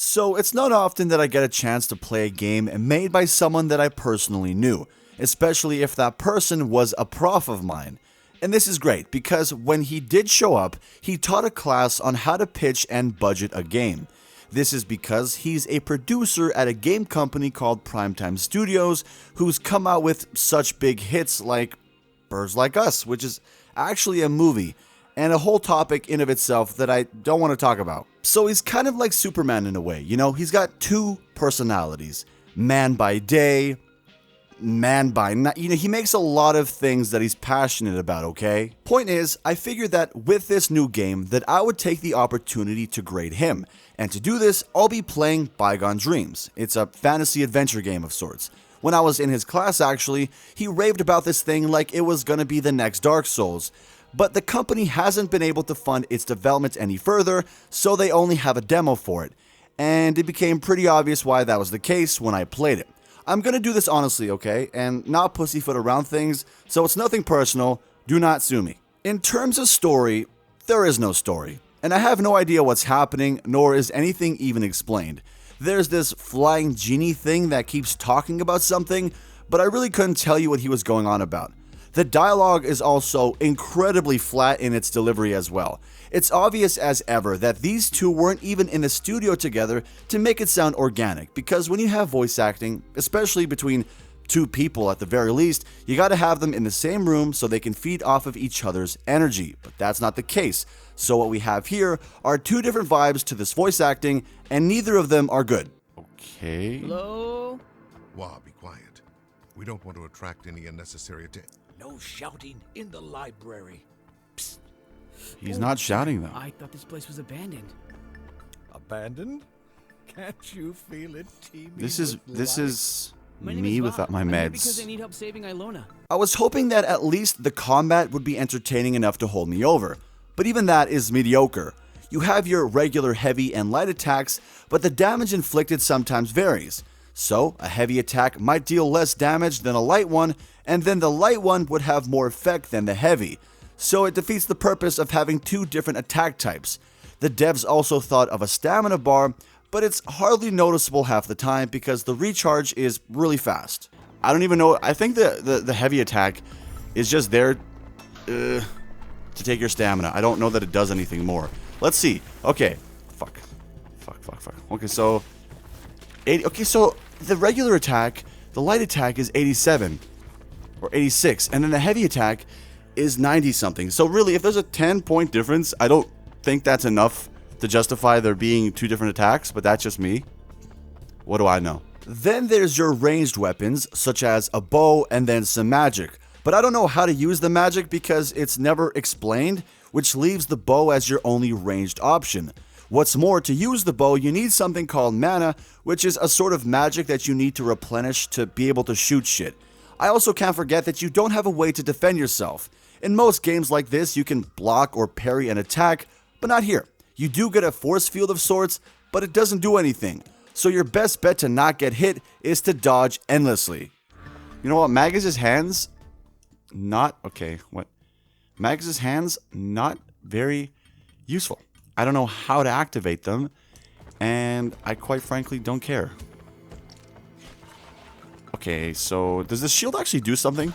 So it's not often that I get a chance to play a game made by someone that I personally knew, especially if that person was a prof of mine. And this is great because when he did show up, he taught a class on how to pitch and budget a game. This is because he's a producer at a game company called Primetime Studios who's come out with such big hits like Birds Like Us, which is actually a movie and a whole topic in of itself that I don't want to talk about. So he's kind of like Superman in a way, he's got two personalities, man by day, man by night. He makes a lot of things that he's passionate about, okay? Point is, I figured that with this new game that I would take the opportunity to grade him. And to do this, I'll be playing Bygone Dreams. It's a fantasy adventure game of sorts. When I was in his class actually, he raved about this thing like it was gonna be the next Dark Souls. But the company hasn't been able to fund its development any further, so they only have a demo for it. And it became pretty obvious why that was the case when I played it. I'm gonna do this honestly, okay? And not pussyfoot around things, so it's nothing personal. Do not sue me. In terms of story, there is no story. And I have no idea what's happening, nor is anything even explained. There's this flying genie thing that keeps talking about something, but I really couldn't tell you what he was going on about. The dialogue is also incredibly flat in its delivery as well. It's obvious as ever that these two weren't even in the studio together to make it sound organic, because when you have voice acting, especially between two people at the very least, you gotta have them in the same room so they can feed off of each other's energy, but that's not the case. So what we have here are two different vibes to this voice acting, and neither of them are good. Okay. Hello? Wah, be quiet. We don't want to attract any unnecessary attention. No shouting in the library. Psst. He's not shouting though. I thought this place was abandoned. Abandoned? Can't you feel it teeming This is My name me is without Bob. my I'm here meds. because I need help saving Ilona. I was hoping that at least the combat would be entertaining enough to hold me over, but even that is mediocre. You have your regular heavy and light attacks, but the damage inflicted sometimes varies. So, a heavy attack might deal less damage than a light one, and then the light one would have more effect than the heavy. So it defeats the purpose of having two different attack types. The devs also thought of a stamina bar, but it's hardly noticeable half the time because the recharge is really fast. I don't even know, I think the heavy attack is just there to take your stamina. I don't know that it does anything more. Let's see. Okay. Fuck. Okay, so 80. Okay, so the regular attack, the light attack is 87 or 86, and then the heavy attack is 90 something. So really, if there's a 10-point difference, I don't think that's enough to justify there being two different attacks, but that's just me. What do I know? Then there's your ranged weapons, such as a bow and then some magic. But I don't know how to use the magic because it's never explained, which leaves the bow as your only ranged option. What's more, to use the bow, you need something called mana, which is a sort of magic that you need to replenish to be able to shoot shit. I also can't forget that you don't have a way to defend yourself. In most games like this, you can block or parry an attack, but not here. You do get a force field of sorts, but it doesn't do anything. So your best bet to not get hit is to dodge endlessly. You know what? Magus's hands, not very useful. I don't know how to activate them, and I quite frankly don't care. Okay, so does this shield actually do something?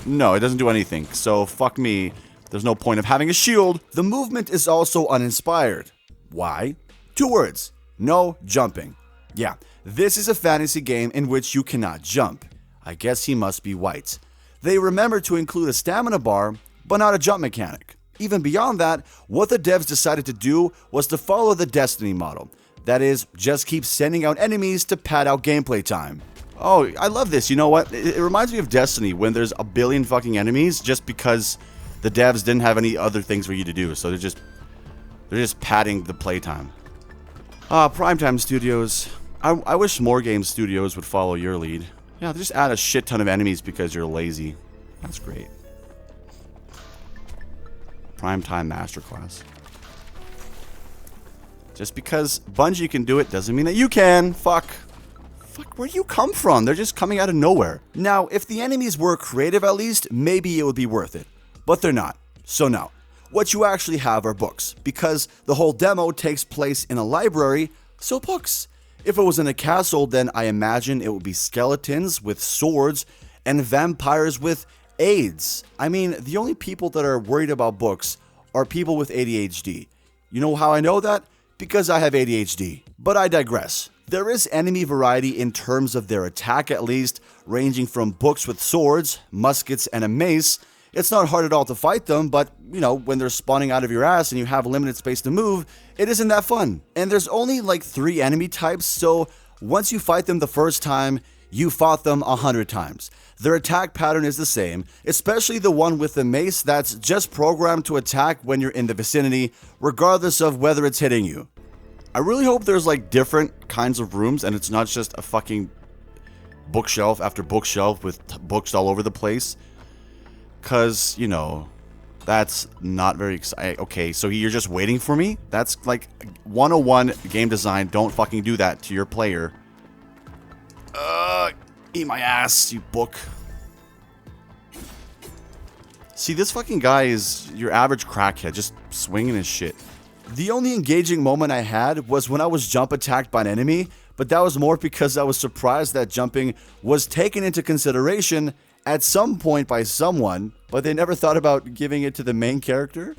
No, it doesn't do anything, so fuck me. There's no point of having a shield. The movement is also uninspired. Why? 2 words. No jumping. Yeah, this is a fantasy game in which you cannot jump. I guess he must be white. They remembered to include a stamina bar, but not a jump mechanic. Even beyond that, what the devs decided to do was to follow the Destiny model. That is, just keep sending out enemies to pad out gameplay time. Oh, I love this. You know what? It reminds me of Destiny when there's a billion fucking enemies just because the devs didn't have any other things for you to do. So they're just padding the playtime. Primetime Studios. I wish more game studios would follow your lead. Yeah, just add a shit ton of enemies because you're lazy. That's great. Primetime Masterclass. Just because Bungie can do it doesn't mean that you can. Fuck, where do you come from? They're just coming out of nowhere. Now, if the enemies were creative at least, maybe it would be worth it. But they're not. So no. What you actually have are books, because the whole demo takes place in a library, so books. If it was in a castle, then I imagine it would be skeletons with swords and vampires with AIDS. I mean, the only people that are worried about books are people with ADHD. You know how I know that? Because I have ADHD. But I digress. There is enemy variety in terms of their attack at least, ranging from books with swords, muskets, and a mace. It's not hard at all to fight them, but, you know, when they're spawning out of your ass and you have limited space to move, it isn't that fun. And there's only like 3 enemy types, so once you fight them the first time, you fought them 100 times. Their attack pattern is the same, especially the one with the mace that's just programmed to attack when you're in the vicinity, regardless of whether it's hitting you. I really hope there's like different kinds of rooms and it's not just a fucking bookshelf after bookshelf with books all over the place. Cause, you know, that's not very exciting. Okay, so you're just waiting for me? That's like 101 game design. Don't fucking do that to your player. Eat my ass, you book. See, this fucking guy is your average crackhead, just swinging his shit. The only engaging moment I had was when I was jump attacked by an enemy, but that was more because I was surprised that jumping was taken into consideration at some point by someone, but they never thought about giving it to the main character.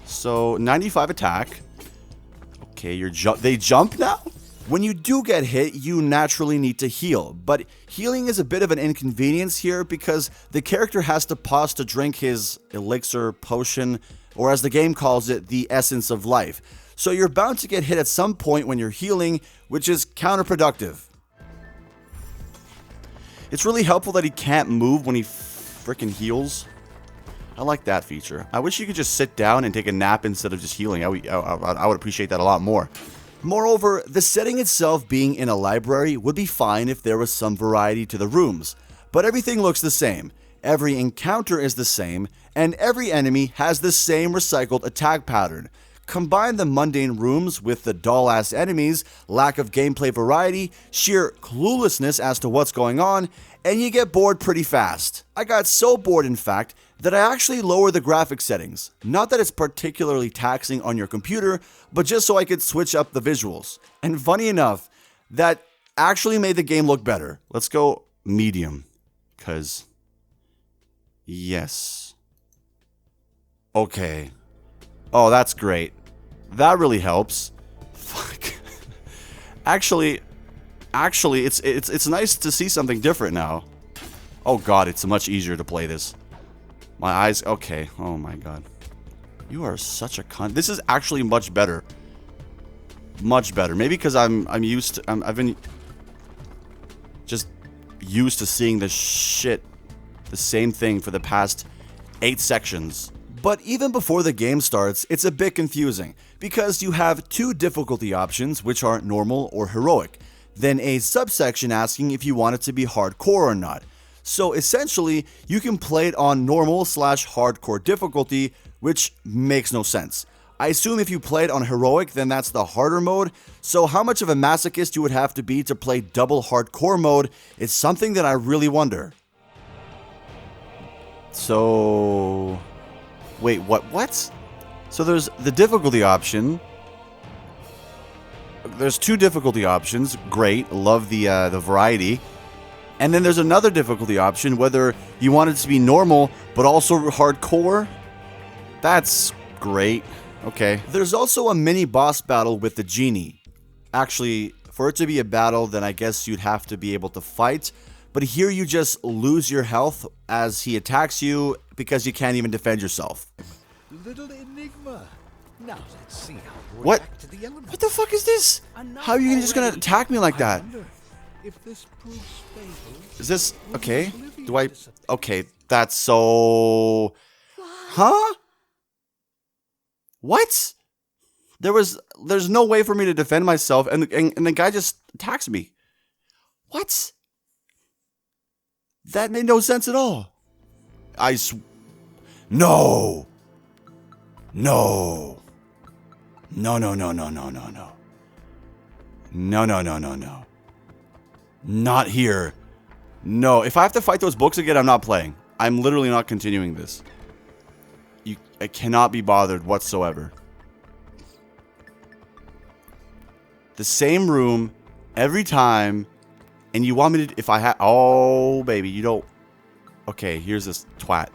So 95 attack. Okay, they jump now? When you do get hit, you naturally need to heal, but healing is a bit of an inconvenience here because the character has to pause to drink his elixir potion, or as the game calls it, the essence of life. So you're bound to get hit at some point when you're healing, which is counterproductive. It's really helpful that he can't move when he freaking heals. I like that feature. I wish you could just sit down and take a nap instead of just healing. I would appreciate that a lot more. Moreover, the setting itself being in a library would be fine if there was some variety to the rooms, but everything looks the same. Every encounter is the same, and every enemy has the same recycled attack pattern. Combine the mundane rooms with the dull-ass enemies, lack of gameplay variety, sheer cluelessness as to what's going on, and you get bored pretty fast. I got so bored, in fact, that I actually lowered the graphics settings. Not that it's particularly taxing on your computer, but just so I could switch up the visuals. And funny enough, that actually made the game look better. Let's go medium, because yes. Okay. Oh, that's great. That really helps. Fuck. Actually, it's nice to see something different now. Oh god, it's much easier to play this. My eyes, okay. Oh my god. You are such a cunt. This is actually much better. Much better. Maybe because I'm used to, I've been just used to seeing this shit, the same thing for the past 8 sections. But even before the game starts, it's a bit confusing, because you have 2 difficulty options, which are normal or heroic, then a subsection asking if you want it to be hardcore or not. So essentially, you can play it on normal/hardcore difficulty, which makes no sense. I assume if you play it on heroic, then that's the harder mode, so how much of a masochist you would have to be to play double hardcore mode is something that I really wonder. So wait, what? So there's the difficulty option. There's 2 difficulty options. Great, love the variety. And then there's another difficulty option, whether you want it to be normal but also hardcore. That's great. Okay. There's also a mini boss battle with the genie. Actually, for it to be a battle, then I guess you'd have to be able to fight. But here you just lose your health as he attacks you because you can't even defend yourself. Little enigma. Now let's see how it What? reacts to the elements. What the fuck is this? How are you just gonna attack me like that? I wonder if this proves fatal. Is this okay? Do I? Okay, that's so. Huh? What? There's no way for me to defend myself, and the guy just attacks me. What? That made no sense at all. No. No. No, no, no, no, no, no, no. No, no, no, no, no. Not here. No, if I have to fight those books again, I'm not playing. I'm literally not continuing this. I cannot be bothered whatsoever. The same room every time, and you want me to, if I had, oh baby, you don't, okay, here's this twat.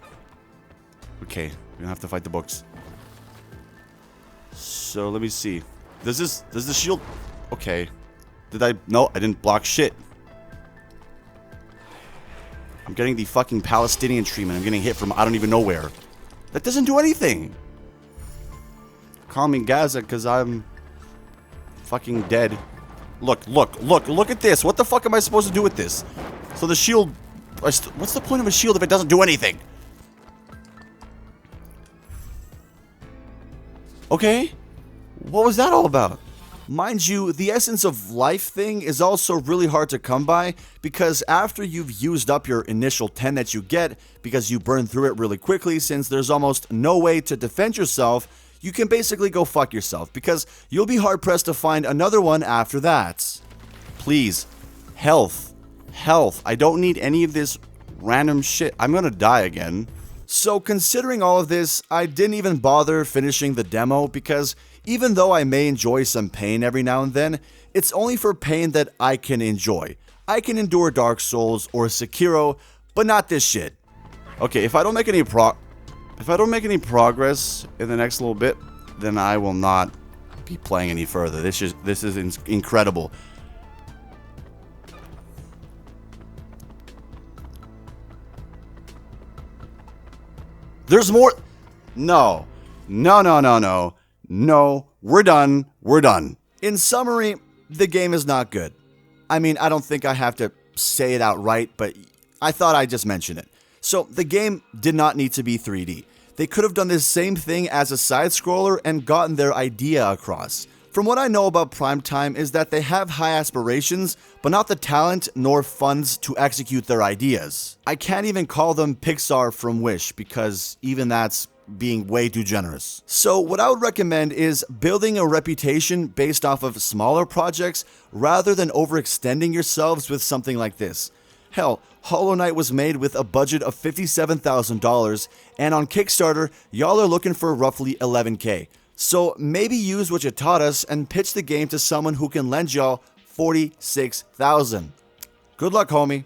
Okay, we don't have to fight the books. So let me see. Does the shield, okay. No, I didn't block shit. I'm getting the fucking Palestinian treatment. I'm getting hit from I don't even know where. That doesn't do anything. Call me Gaza because I'm fucking dead. Look at this. What the fuck am I supposed to do with this? So the shield... What's the point of a shield if it doesn't do anything? Okay. What was that all about? Mind you, the essence of life thing is also really hard to come by because after you've used up your initial 10 that you get, because you burn through it really quickly since there's almost no way to defend yourself, you can basically go fuck yourself because you'll be hard pressed to find another one after that. Please, health. Health. I don't need any of this random shit. I'm gonna die again. So considering all of this, I didn't even bother finishing the demo because even though I may enjoy some pain every now and then, it's only for pain that I can enjoy. I can endure Dark Souls or Sekiro, but not this shit. Okay, if I don't make any progress in the next little bit, then I will not be playing any further. This is incredible. There's more. No, we're done. In summary, the game is not good. I mean, I don't think I have to say it outright, but I thought I'd just mention it. So, the game did not need to be 3D. They could have done this same thing as a side-scroller and gotten their idea across. From what I know about Primetime is that they have high aspirations, but not the talent nor funds to execute their ideas. I can't even call them Pixar from Wish, because even that's being way too generous. So what I would recommend is building a reputation based off of smaller projects rather than overextending yourselves with something like this. Hell, Hollow Knight was made with a budget of $57,000, and on Kickstarter, y'all are looking for roughly $11K. So maybe use what you taught us and pitch the game to someone who can lend y'all $46,000. Good luck, homie.